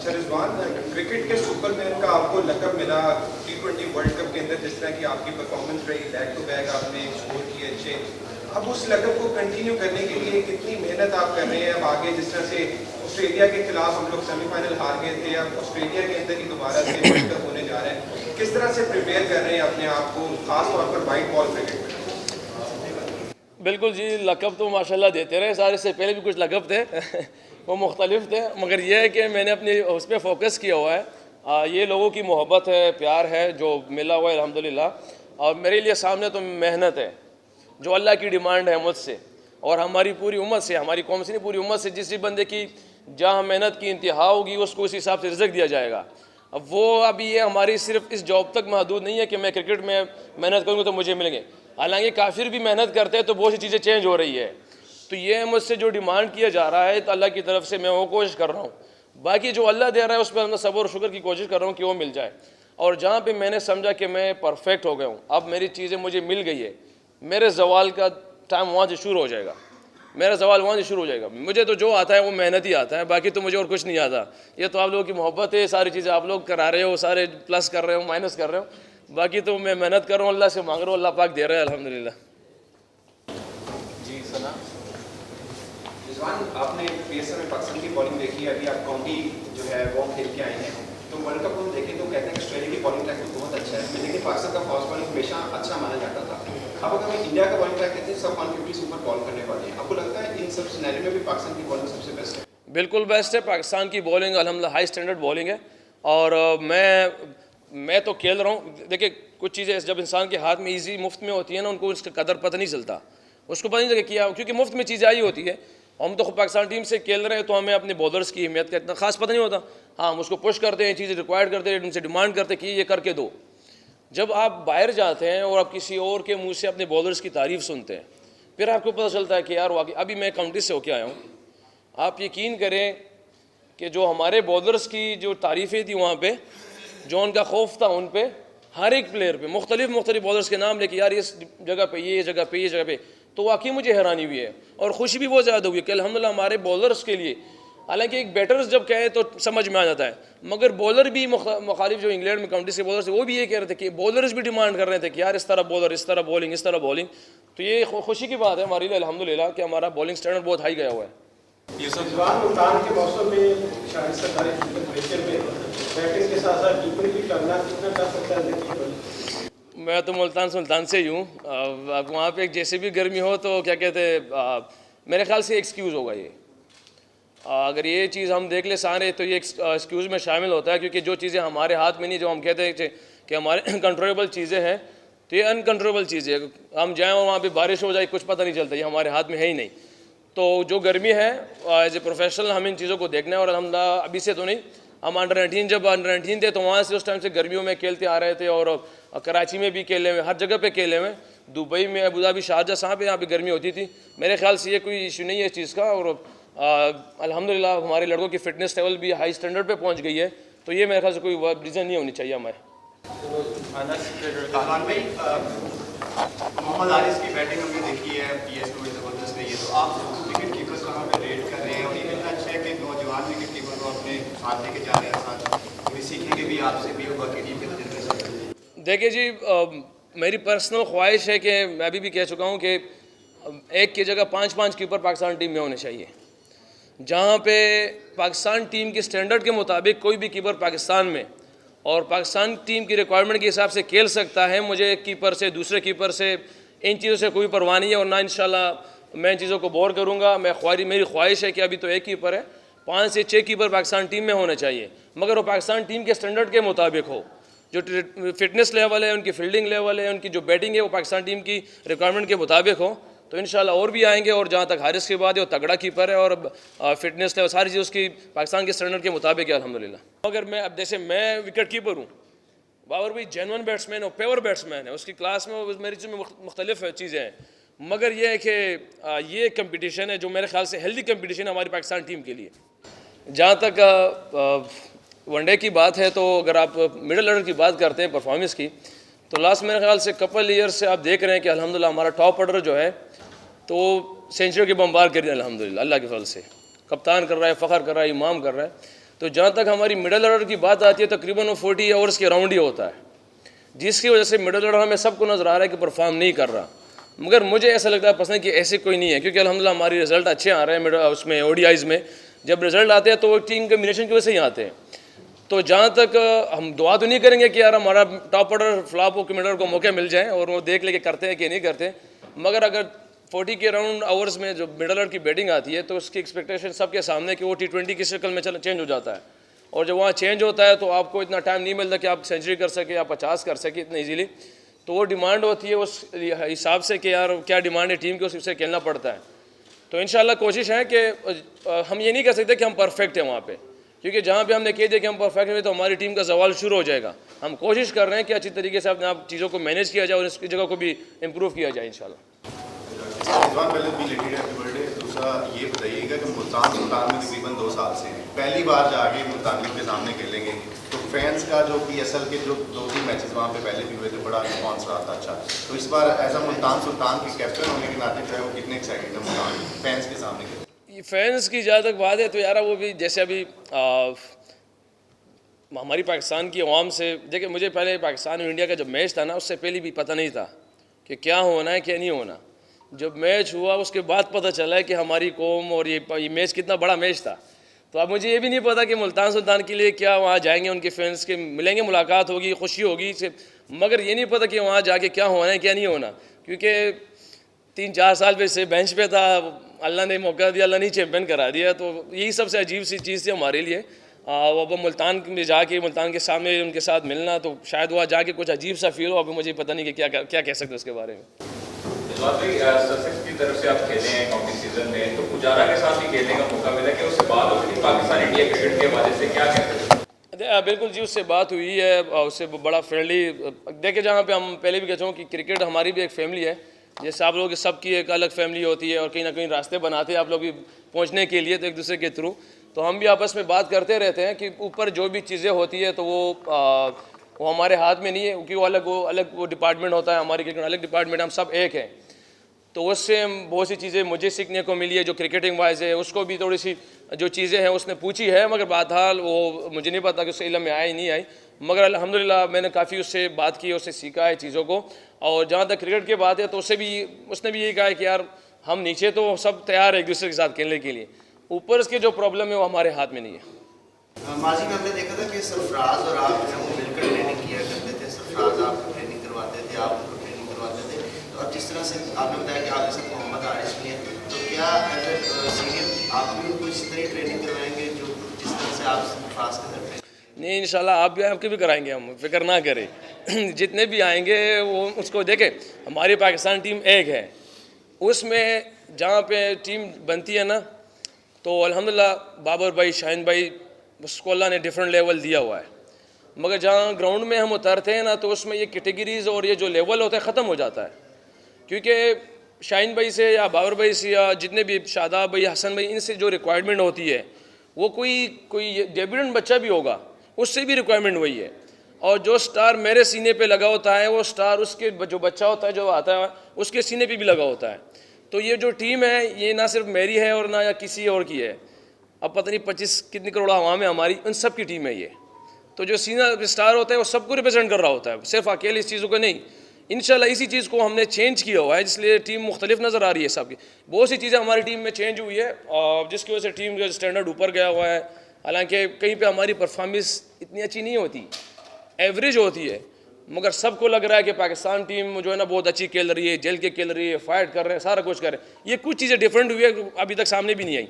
अच्छा रिजवान, क्रिकेट के सुपरमैन का आपको लक़ब मिला T20 वर्ल्ड कप के अंदर, जिस तरह की आपकी परफॉर्मेंस रही, बैक टू बैक आपने स्कोर किए अच्छे। अब उस लक़ब को कंटिन्यू करने के लिए कितनी मेहनत आप कर रहे हैं? अब आगे जिस तरह से ऑस्ट्रेलिया के खिलाफ हम लोग सेमीफाइनल हार गए थे, अब ऑस्ट्रेलिया के अंदर ही दोबारा से वर्ल्ड कप होने जा रहा है, किस तरह से प्रिपेयर कर रहे हैं अपने आप को, खास तौर पर वाइट बॉल क्रिकेट में? बिल्कुल जी, लक़ब तो माशाल्लाह देते रहे सारे, से पहले भी कुछ लक़ब थे वो मुख्तलिफ थे, मगर यह है कि मैंने अपनी उस पर फोकस किया हुआ है। ये लोगों की मोहब्बत है, प्यार है जो मिला हुआ है अल्हम्दुलिल्लाह। और मेरे लिए सामने तो मेहनत है जो अल्लाह की डिमांड है मुझसे और हमारी पूरी उम्मत से, हमारी कौम से नहीं पूरी उम्मत से। जिस बंदे की जहाँ मेहनत की इंतहा होगी उसको उस हिसाब से रिज़्क दिया जाएगा। अब वो अभी ये हमारी सिर्फ इस जॉब तक महदूद नहीं है कि मैं क्रिकेट में मेहनत करूँगा तो मुझे मिलेंगे, हालांकि काफिर भी मेहनत करते हैं तो बहुत सी चीज़ें चेंज हो रही है। तो ये मुझसे जो डिमांड किया जा रहा है तो अल्लाह की तरफ से मैं वो कोशिश कर रहा हूँ। बाकी जो अल्लाह दे रहा है उस पर मैं सब्र और शुक्र की कोशिश कर रहा हूँ कि वो मिल जाए। और जहाँ पे मैंने समझा कि मैं परफेक्ट हो गया हूँ, अब मेरी चीज़ें मुझे मिल गई है, मेरे जवाल का टाइम वहाँ से शुरू हो जाएगा, मेरा सवाल वहाँ से शुरू हो जाएगा। मुझे तो जो आता है वो मेहनत ही आता है, बाकी तो मुझे और कुछ नहीं आता। ये तो आप लोगों की मोहब्बत है, सारी चीज़ें आप लोग करा रहे हो, सारे प्लस कर रहे हो, माइनस कर रहे हो, बाकी तो मैं मेहनत कर रहा हूँ, अल्लाह से मांग रहा हूँ, अल्लाह पाक दे रहा है अल्हम्दुलिल्लाह। जी सना, रिजवान आपने पीएसएल में पाकिस्तान की बॉलिंग देखी है, अभी आप काउंटी जो है वो खेल के आए हैं, तो वर्ल्ड कप हम देखें तो कहते हैं कि ऑस्ट्रेलिया की बॉलिंग ट्रैक तो बहुत अच्छा है, लेकिन पाकिस्तान का फास्ट बॉलिंग हमेशा अच्छा माना जाता था। अब अगर हम इंडिया का बॉलिंग ट्रैक कहते हैं सब 150 से ऊपर बॉल करने वाले हैं, आपको लगता है इन सब सिनेरियो में भी पाकिस्तान की बॉलिंग सबसे बेस्ट है? बिल्कुल बेस्ट है, पाकिस्तान की बॉलिंग अल्हम्दुलिल्लाह हाई स्टैंडर्ड बॉलिंग है। और मैं तो खेल रहा हूँ। देखिए कुछ चीज़ें जब इंसान के हाथ में ईजी मुफ्त में होती है ना, उनको उसका कदर पता नहीं चलता, उसको पता नहीं चलता किया, क्योंकि मुफ्त में चीज़ें आई होती है। हम तो पाकिस्तान टीम से खेल रहे हैं तो हमें अपने बॉलर्स की अहमियत का इतना खास पता नहीं होता। हाँ, हम उसको पुश करते हैं, चीज़ें रिक्वायर्ड करते हैं, उनसे डिमांड करते हैं कि ये करके दो। जब आप बाहर जाते हैं और आप किसी और के मुंह से अपने बॉलर्स की तारीफ़ सुनते हैं, फिर आपको पता चलता है कि यार वाकई। अभी मैं काउंटी से होके आया हूँ, आप यकीन करें कि जो हमारे बॉलर्स की जो तारीफ़ें थी वहाँ पे, जो उनका खौफ था उन पे, हर एक प्लेयर पे मुख्तलिफ बॉलर्स के नाम लेके, यार इस जगह पे, ये जगह पे, ये जगह पे, तो वाकई मुझे हैरानी हुई है और खुशी भी बहुत ज़्यादा हुई है कि अल्हम्दुलिल्लाह हमारे बॉलर्स के लिए। हालांकि एक बैटर्स जब कहे तो समझ में आ जाता है, मगर बॉलर भी मुखालिफ जो इंग्लैंड में काउंटी से बॉलर्स थे वो भी ये कह रहे थे कि बॉलर्स भी डिमांड कर रहे थे कि यार इस तरह बॉलर, इस तरह बॉलिंग, इस तरह बॉलिंग। तो ये खुशी की बात है हमारे लिए अल्हम्दुलिल्लाह कि हमारा बॉलिंग स्टैंडर्ड बहुत हाई गया हुआ है। मुल्तान के मौसम में शाहिद सरदारी टेम्परेचर में बैटिंग के साथ साथ कीपिंग भी करना कितना टफ होता है? मैं तो सुल्तान से ही हूँ। अब वहाँ पे जैसे भी गर्मी हो तो क्या कहते हैं, मेरे ख्याल से एक्सक्यूज़ होगा ये। अगर ये चीज़ हम देख ले सारे तो ये एक्सक्यूज़ में शामिल होता है, क्योंकि जो चीज़ें हमारे हाथ में नहीं, जो हम कहते हैं कि हमारे कंट्रोलेबल चीज़ें हैं, तो ये अनकंट्रोलेबल चीज़ें हैं। हम जाएँ और वहाँ पे बारिश हो जाए, कुछ पता नहीं चलता, ये हमारे हाथ में है ही नहीं। तो जो गर्मी है, एज ए प्रोफेशनल हम इन चीज़ों को देखना है। और अल्हम्दुलिल्लाह अभी से तो नहीं, हम जब अंडर 19 थे तो वहाँ से उस टाइम से गर्मियों में खेलते आ रहे थे, और कराची में भी खेले हुए, हर जगह पे खेले हुए, दुबई में, अबू धाबी, शारजा, यहाँ पे गर्मी होती थी। मेरे ख्याल से ये कोई इशू नहीं है इस चीज़ का। और अल्हम्दुलिल्लाह हमारे लड़कों की फ़िटनेस लेवल भी हाई स्टैंडर्ड पे पहुँच गई है, तो ये मेरे ख्याल से कोई रीज़न नहीं होनी चाहिए हमारे। मोहम्मद आरिस की बैटिंग हमने देखी है, पीएसएल में ज़बरदस्त रही है, तो आप विकेट कीपर को हमें रेट कर रहे हैं और ये इतना अच्छा है कि नौजवान विकेट कीपर को अपने साथ लेके जा रहे हैं, साथ भी सीखेंगे भी आपसे भी होगा कि टीम के तजर्बे से। देखिए जी, मेरी पर्सनल ख्वाहिश है कि मैं अभी भी कह चुका हूँ कि एक की जगह 5-5 कीपर पाकिस्तान टीम में होने चाहिए, जहाँ पे पाकिस्तान टीम के स्टैंडर्ड के मुताबिक कोई भी कीपर पाकिस्तान में और पाकिस्तान ख्वाहिश के रिक्वायरमेंट के हिसाब से खेल सकता है। मुझे एक कीपर से, दूसरे कीपर से, इन चीज़ों से कोई परवाह नहीं है, और ना इंशाल्लाह मैं इन चीज़ों को बोर करूँगा। मेरी ख्वाहिश है कि अभी तो एक कीपर है, 5 से 6 कीपर पाकिस्तान टीम में होने चाहिए, मगर वो पाकिस्तान टीम के स्टैंडर्ड के मुताबिक हो। जो फिटनेस लेवल है, उनकी फील्डिंग लेवल है, उनकी जो बैटिंग है, वो पाकिस्तान टीम की रिक्वायरमेंट के मुताबिक हो, तो इंशाल्लाह और भी आएंगे। और जहाँ तक हारिस की बात है, वो तगड़ा कीपर है और फिटनेस लेवल सारी चीज़ उसकी पाकिस्तान के स्टैंडर्ड के मुताबिक है अल्हम्दुलिल्लाह। अगर मैं अब जैसे मैं विकेट कीपर हूँ, बाबर भाई जेन्युइन बैट्समैन और प्योर बैट्समैन है, उसकी क्लास में मेरी चीज़ में मुख्तलिफ चीज़ें हैं, मगर यह है कि ये कंपटीशन है जो मेरे ख्याल से हेल्दी कंपटीशन है हमारी पाकिस्तान टीम के लिए। जहाँ तक वनडे की बात है, तो अगर आप मिडिल ऑर्डर की बात करते हैं परफॉर्मेंस की, तो लास्ट मेरे ख्याल से कपल ईयर से आप देख रहे हैं कि अल्हम्दुलिल्लाह हमारा टॉप ऑर्डर जो है तो सेंचुरी के बम्बार कर रहे हैं अल्हम्दुलिल्लाह, अल्लाह के फजल से कप्तान कर रहा है, फ़ख्र कर रहा है, इमाम कर रहा है। तो तो जहाँ तक हमारी मिडल ऑर्डर की बात आती है तकरीबन वो 40 ओवर्स के राउंड ही होता है, जिसकी वजह से मिडल ऑर्डर हमें सबको नज़र आ रहा है कि परफॉर्म नहीं कर रहा। मगर मुझे ऐसा लगता है पसंद कि ऐसे कोई नहीं है, क्योंकि अल्हम्दुलिल्लाह हमारी रिज़ल्ट अच्छे आ रहे हैं उसमें ODIs में। जब रिज़ल्ट आते हैं तो वो टीम कम्बिनेशन की वजह से ही आते हैं। तो जहाँ तक हम दुआ तो नहीं करेंगे कि यार हमारा टॉप ऑर्डर फ्लॉप हो, मिडल को मौके मिल जाएँ और वो देख लेके करते हैं कि नहीं करते, मगर अगर 40 के राउंड आवर्स में जो मिडल ऑर्डर की बैटिंग आती है तो उसकी एक्सपेक्टेशन सबके सामने कि वो T20 की शक्ल में चेंज हो जाता है, और जब वहाँ चेंज होता है तो आपको इतना टाइम नहीं मिलता कि आप सेंचुरी कर सके, आप 50 कर सके इतनी इजीली। तो वो डिमांड होती है उस हिसाब से कि यार क्या डिमांड है टीम की, उस हिसाब से खेलना पड़ता है। तो इंशाल्लाह कोशिश है कि हम ये नहीं कह सकते कि हम परफेक्ट हैं वहाँ पे, क्योंकि जहाँ पे हमने कह दिया कि हम परफेक्ट हैं तो हमारी टीम का सवाल शुरू हो जाएगा। हम कोशिश कर रहे हैं कि अच्छी तरीके से अपने आप चीज़ों को मैनेज किया जाए और इसकी जगह को भी इम्प्रूव किया जाए इंशाल्लाह। पहले बिलेटेड हैप्पी बर्थडे। दूसरा ये बताइएगा कि मुल्तान सुल्तान में तकरीबन 2 साल से पहली बार जाके मुल्तानियों के सामने खेलेंगे, तो फैंस का जो PSL के जो 2-3 मैचेस वहाँ पे पहले भी हुए थे बड़ा रिस्पॉन्स रहा था अच्छा। तो इस बार एज अ मुल्तान सुल्तान के कैप्टन होने के नाते जो है वो कितने एक्साइटेड है मुल्तान फैंस के सामने? फैंस की जहाँ तक बात है तो यार वो भी जैसे अभी हमारी पाकिस्तान की अवाम से देखिए, मुझे पहले पाकिस्तान और इंडिया का जब मैच था ना उससे पहले भी पता नहीं था कि क्या होना है क्या नहीं होना। जब मैच हुआ उसके बाद पता चला है कि हमारी कौम और ये मैच कितना बड़ा मैच था। तो अब मुझे ये भी नहीं पता कि मुल्तान सुल्तान के लिए क्या वहाँ जाएंगे, उनके फैंस के मिलेंगे, मुलाकात होगी, खुशी होगी, मगर ये नहीं पता कि वहाँ जाके क्या होना है क्या नहीं होना, क्योंकि 3-4 साल पे से बेंच पे था, अल्लाह ने मौका दिया, अल्लाह ने चैम्पियन करा दिया। तो यही सबसे अजीब सी चीज़ थी हमारे लिए। अब मुल्तान में जाके मुल्तान के सामने उनके साथ मिलना, तो शायद वहाँ जाके कुछ अजीब सा फील हो। अभी मुझे पता नहीं कि क्या कह सकते उसके बारे में। ससेक्स की तरफ से आप खेले हैं काउंटी सीजन में, तो पुजारा के साथ भी खेलने का मौका मिला कि उससे बात हुई थी पाकिस्तान इंडिया क्रिकेट के हवाले से, क्या कहते हैं? बिल्कुल जी, उससे बात हुई है, उससे बड़ा फ्रेंडली। देखिए, जहाँ पे हम पहले भी कहता हूँ कि क्रिकेट हमारी भी एक फैमिली है, जैसे आप लोगों की सबकी एक अलग फैमिली होती है और कहीं ना कहीं रास्ते बनाते हैं आप लोग भी पहुँचने के लिए, तो एक दूसरे के थ्रू तो हम भी आपस में बात करते रहते हैं कि ऊपर जो भी चीज़ें होती है तो वो हमारे हाथ में नहीं है, क्योंकि वो अलग डिपार्टमेंट होता है, हमारी क्रिकेट अलग डिपार्टमेंट, हम सब एक हैं। तो उससे बहुत सी चीज़ें मुझे सीखने को मिली है जो क्रिकेटिंग वाइज है, उसको भी थोड़ी सी जो चीज़ें हैं उसने पूछी है, मगर बहरहाल वो मुझे नहीं पता कि उससे इल्म में आई नहीं आई, मगर अल्हम्दुलिल्लाह मैंने काफ़ी उससे बात की, उससे सीखा है चीज़ों को। और जहाँ तक क्रिकेट की बात है तो उसने भी यही कहा है कि यार हम नीचे तो सब तैयार है एक दूसरे के साथ खेलने के लिए, ऊपर इसके जो प्रॉब्लम है वो हमारे हाथ में नहीं है। माजी में हमने देखा था कि सरफराज और आप जो मिलकर ट्रेनिंग किया करते थे, सरफराज आपको ट्रेनिंग करवाते थे, आप उनको ट्रेनिंग करवाते थे, तो अब जिस तरह से आपने बताया कि आपके साथ मोहम्मद आरिश भी है, तो क्या सीनियर आप भी उनको इसी तरह ट्रेनिंग करवाएंगे जो जिस तरह से आप सरफराज के करते हैं? नहीं, इंशाल्लाह आप भी आपके भी कराएंगे, हम फिक्र ना करें। जितने भी आएंगे वो उसको देखें, हमारी पाकिस्तान टीम एक है, उसमें जहाँ पे टीम बनती है ना तो अल्हम्दुलिल्लाह बाबर भाई, शाहीन भाई, उसको अल्लाह ने डिफरेंट लेवल दिया हुआ है, मगर जहाँ ग्राउंड में हम उतरते हैं ना तो उसमें ये कैटेगरीज़ और ये जो लेवल होता है ख़त्म हो जाता है, क्योंकि शाहीन भाई से या बाबर भाई से या जितने भी शादाब भाई, हसन भाई, इनसे जो रिक्वायरमेंट होती है वो कोई डेब्यूटेंट बच्चा भी होगा उससे भी रिक्वायरमेंट वही है, और जो स्टार मेरे सीने पे लगा होता है वो स्टार उसके जो बच्चा होता है जो आता है उसके सीने पे भी लगा होता है। तो ये जो टीम है ये ना सिर्फ मेरी है और ना या किसी और की है, अब पता नहीं 25 कितनी करोड़ आवाम है हमारी, उन सब की टीम है ये। तो जो सीनियर स्टार होता है वो सबको रिप्रेजेंट कर रहा होता है, सिर्फ अकेले इस चीज़ों को नहीं। इंशाल्लाह इसी चीज़ को हमने चेंज किया हुआ है, इसलिए टीम मुख्तलिफ नज़र आ रही है सबकी। बहुत सी चीज़ें हमारी टीम में चेंज हुई है और जिसकी वजह से टीम का स्टैंडर्ड ऊपर गया हुआ है। हालांकि कहीं पे हमारी परफॉर्मेंस इतनी अच्छी नहीं होती, एवरेज होती है, मगर सबको लग रहा है कि पाकिस्तान टीम जो है ना बहुत अच्छी खेल रही है, जल के खेल रही है, फाइट कर रहे हैं, सारा कुछ कर रहे हैं। ये कुछ चीज़ें डिफरेंट हुई है, अभी तक सामने भी नहीं आई।